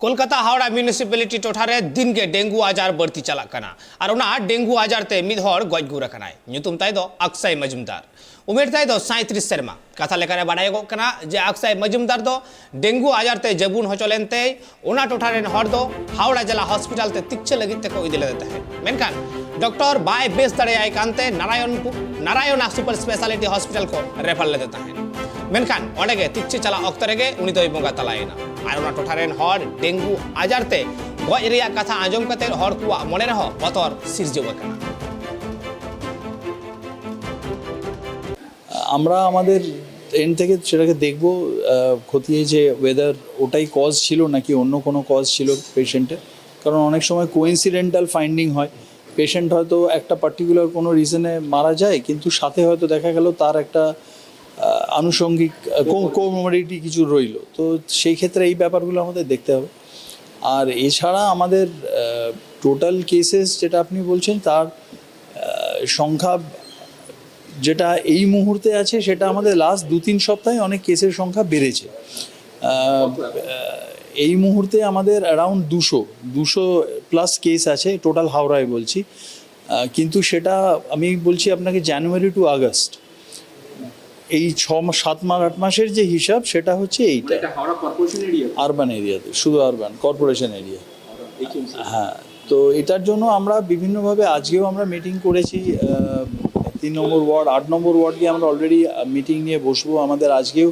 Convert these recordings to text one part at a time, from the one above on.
Kolkata Howrah municipality टोठारे दिन के dengue आजार बढ़ती चला कना और उना डेंगू आजार ते मिद हर गज गुरा कनाय ᱧᱩᱛᱩᱢ ताय दो अक्षय मजुमदार उमेर ताय दो 37 सेरमा कथा लेकारे बाडायगो कना जे अक्षय मजुमदार दो डेंगू आजार ते जबुन होचलेनते उना टोठारेन हर दो हावड़ा जिला हॉस्पिटल ते तिक्चे लगित ते को इदिले देता है मेनखान डॉक्टर बाय बेस दड़े आय कांते नारायण सुपर स्पेशलिटी हॉस्पिटल को रेफर ले देता है मेनखान ओडेगे तिक्चे चला अक्तरेगे उनी दोय बोंगा तलायना और उना टोठारेन हर डेंगू आजारते गज रिया कथा आंजम कते हर कुआ मने रह बतर सिरजेव कना আমরা আমাদের এন্ড থেকে সেটাকে দেখব খতিয়ে যে ওয়েদার ওটাই কজ ছিল নাকি অন্য কোনো কজ ছিল পেশেন্টের, কারণ অনেক সময় কোইন্সিডেন্টাল ফাইন্ডিং হয়। পেশেন্ট হয়তো একটা পার্টিকুলার কোনো রিজনে মারা যায়, কিন্তু সাথে হয়তো দেখা গেল তার একটা আনুষঙ্গিক কোমোমরিটি কিছু রইল, তো সেই ক্ষেত্রে এই ব্যাপারগুলো আমাদের দেখতে হবে। আর এছাড়া আমাদের টোটাল কেসেস যেটা আপনি বলছেন তার সংখ্যা যেটা এই মুহূর্তে আছে সেটা আমাদের লাস্ট 2-3 সপ্তাহে অনেক কেসের সংখ্যা বেড়েছে। এই মুহূর্তে আমাদের অ্যারাউন্ড 200 প্লাস কেস আছে টোটাল হাওড়ায় বলছি, কিন্তু সেটা আমি বলছি আপনাকে জানুয়ারি টু আগস্ট এই 6-7 মাসের যে হিসাব সেটা হচ্ছে এইটা আরবান এরিয়াতে, শুধু আরবান কর্পোরেশন এরিয়া। হ্যাঁ, তো এটার জন্য আমরা বিভিন্নভাবে আজকেও আমরা মিটিং করেছি। 3 নম্বর ওয়ার্ড 8 নম্বর ওয়ার্ড গিয়ে আমরা অলরেডি মিটিং নিয়ে বসবো। আমাদের আজকেও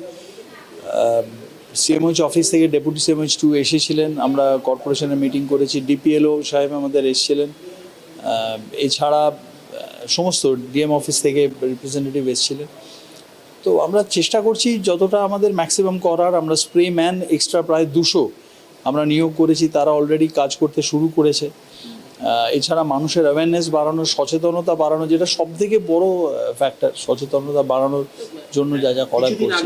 সিএমএইচ অফিস থেকে ডেপুটি সিএমএইচ 2 এসেছিলেন, আমরা কর্পোরেশনে মিটিং করেছি, ডিপিএলও সাহেব আমাদের এসেছিলেন, এছাড়া সমস্ত ডিএম অফিস থেকে রিপ্রেজেন্টেটিভ এসেছিলেন। তো আমরা চেষ্টা করছি যতটা আমাদের ম্যাক্সিমাম করার। আমরা স্প্রে ম্যান এক্সট্রা প্রায় 200 আমরা নিয়োগ করেছি, তারা অলরেডি কাজ করতে শুরু করেছে। এছাড়া মানুষের অ্যাওয়ারনেস বাড়ানো, সচেতনতা বাড়ানো, যেটা সবথেকে বড় ফ্যাক্টর, সচেতনতা বাড়ানোর জন্য যা যা করার করছি।